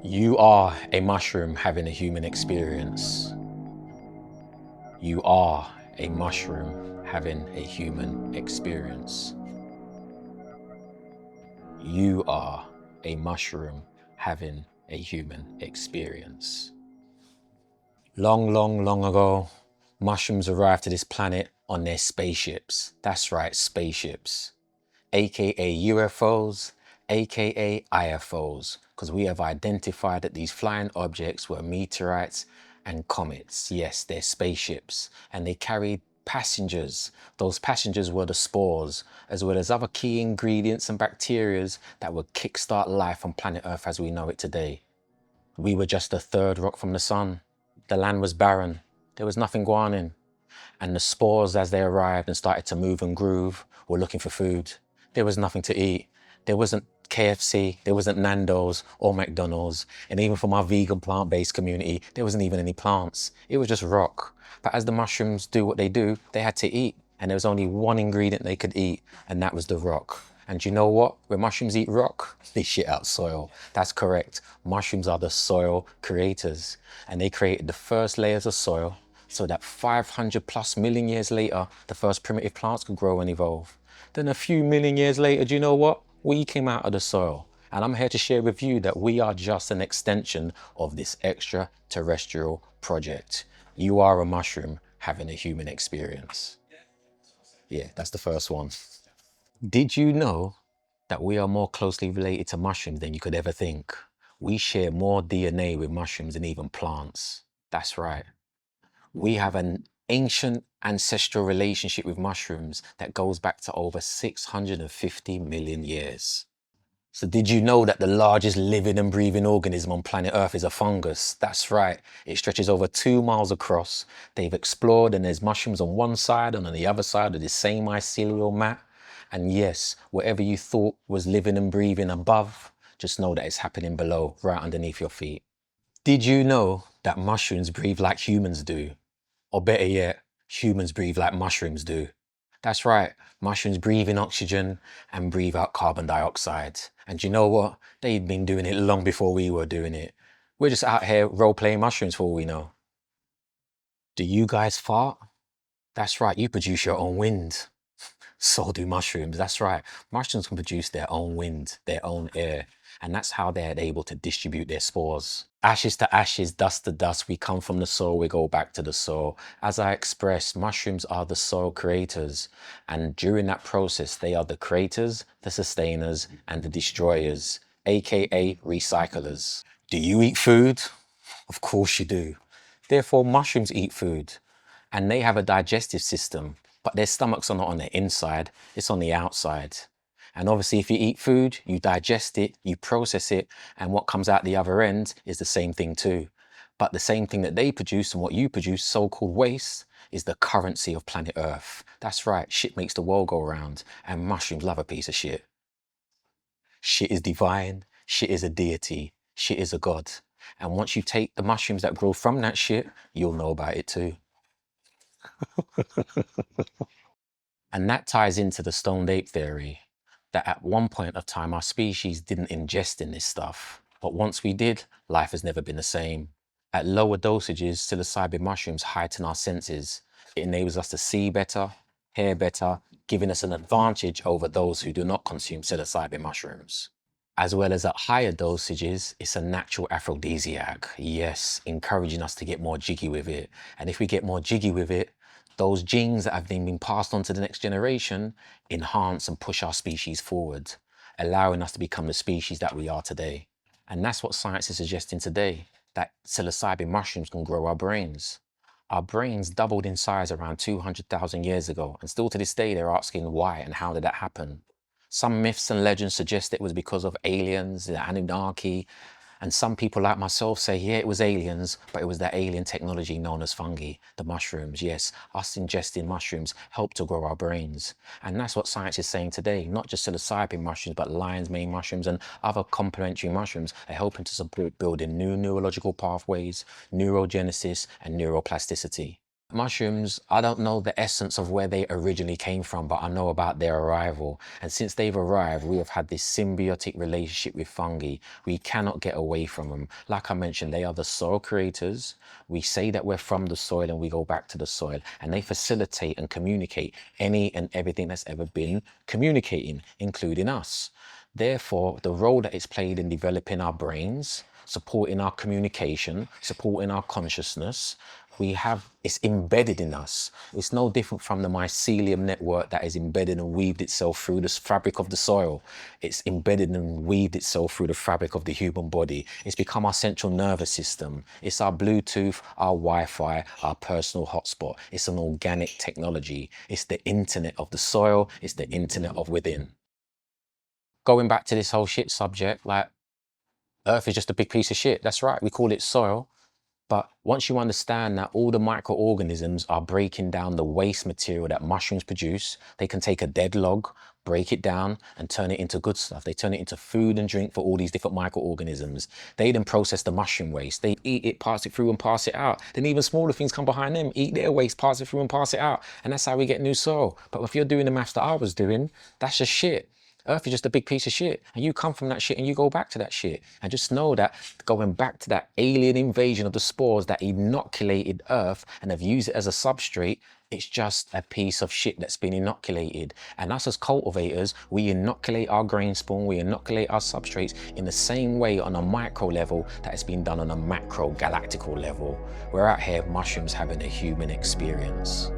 You are a mushroom having a human experience. You are a mushroom having a human experience. You are a mushroom having a human experience. Long, long, long ago, mushrooms arrived to this planet on their spaceships. That's right, spaceships. AKA UFOs, AKA IFOs, because we have identified that these flying objects were meteorites and comets. Yes, they're spaceships, and they carried passengers. Those passengers were the spores, as well as other key ingredients and bacterias that would kickstart life on planet Earth as we know it today. We were just a third rock from the sun. The land was barren. There was nothing going on. And the spores, as they arrived and started to move and groove, were looking for food. There was nothing to eat. There wasn't KFC, there wasn't Nando's or McDonald's. And even for my vegan plant-based community, there wasn't even any plants. It was just rock. But as the mushrooms do what they do, they had to eat. And there was only one ingredient they could eat, and that was the rock. And you know what? When mushrooms eat rock, they shit out soil. That's correct. Mushrooms are the soil creators. And they created the first layers of soil so that 500 plus million years later, the first primitive plants could grow and evolve. Then a few million years later, do you know what? We came out of the soil. And I'm here to share with you that we are just an extension of this extraterrestrial project. You are a mushroom having a human experience. Yeah, that's the first one. Did you know that we are more closely related to mushrooms than you could ever think? We share more DNA with mushrooms than even plants. That's right. We have an ancient ancestral relationship with mushrooms that goes back to over 650 million years. So did you know that the largest living and breathing organism on planet Earth is a fungus? That's right. It stretches over 2 miles across. They've explored and there's mushrooms on one side and on the other side of the same mycelial mat. And yes, whatever you thought was living and breathing above, just know that it's happening below, right underneath your feet. Did you know that mushrooms breathe like humans do? Or better yet, humans breathe like mushrooms do. That's right, mushrooms breathe in oxygen and breathe out carbon dioxide. And you know what? They've been doing it long before we were doing it. We're just out here role-playing mushrooms for all we know. Do you guys fart? That's right, you produce your own wind. So do mushrooms, that's right. Mushrooms can produce their own wind, their own air, and that's how they're able to distribute their spores. Ashes to ashes, dust to dust, we come from the soil, we go back to the soil. As I expressed, mushrooms are the soil creators, and during that process, they are the creators, the sustainers, and the destroyers, aka recyclers. Do you eat food? Of course you do. Therefore, mushrooms eat food, and they have a digestive system, but their stomachs are not on the inside, it's on the outside. And obviously if you eat food, you digest it, you process it, and what comes out the other end is the same thing too. But the same thing that they produce and what you produce, so-called waste, is the currency of planet Earth. That's right, shit makes the world go round, and mushrooms love a piece of shit. Shit is divine, shit is a deity, shit is a god. And once you take the mushrooms that grow from that shit, you'll know about it too. And that ties into the stoned ape theory, that at one point of time, our species didn't ingest in this stuff. But once we did, life has never been the same. At lower dosages, psilocybin mushrooms heighten our senses. It enables us to see better, hear better, giving us an advantage over those who do not consume psilocybin mushrooms. As well as at higher dosages, it's a natural aphrodisiac. Yes, encouraging us to get more jiggy with it. And if we get more jiggy with it, those genes that have been passed on to the next generation enhance and push our species forward, allowing us to become the species that we are today. And that's what science is suggesting today, that psilocybin mushrooms can grow our brains. Our brains doubled in size around 200,000 years ago, and still to this day they're asking why and how did that happen? Some myths and legends suggest it was because of aliens, the Anunnaki, and some people like myself say, yeah, it was aliens, but it was that alien technology known as fungi, the mushrooms. Yes, us ingesting mushrooms help to grow our brains. And that's what science is saying today, not just psilocybin mushrooms, but lion's mane mushrooms and other complementary mushrooms are helping to support building new neurological pathways, neurogenesis, and neuroplasticity. Mushrooms, I don't know the essence of where they originally came from, but I know about their arrival. And since they've arrived, we have had this symbiotic relationship with fungi. We cannot get away from them. Like I mentioned, they are the soil creators. We say that we're from the soil and we go back to the soil, and they facilitate and communicate any and everything that's ever been communicating, including us. Therefore, the role that it's played in developing our brains, supporting our communication, supporting our consciousness, it's embedded in us. It's no different from the mycelium network that is embedded and weaved itself through the fabric of the soil. It's embedded and weaved itself through the fabric of the human body. It's become our central nervous system. It's our Bluetooth, our Wi-Fi, our personal hotspot. It's an organic technology. It's the internet of the soil. It's the internet of within. Going back to this whole shit subject, like, Earth is just a big piece of shit. That's right, we call it soil. But once you understand that all the microorganisms are breaking down the waste material that mushrooms produce, they can take a dead log, break it down and turn it into good stuff. They turn it into food and drink for all these different microorganisms. They then process the mushroom waste. They eat it, pass it through and pass it out. Then even smaller things come behind them, eat their waste, pass it through and pass it out. And that's how we get new soil. But if you're doing the maths that I was doing, that's just shit. Earth is just a big piece of shit, and you come from that shit and you go back to that shit. And just know that going back to that alien invasion of the spores that inoculated Earth and have used it as a substrate, it's just a piece of shit that's been inoculated. And us as cultivators, we inoculate our grain spawn, we inoculate our substrates in the same way on a micro level that it's been done on a macro galactical level. We're out here, mushrooms having a human experience.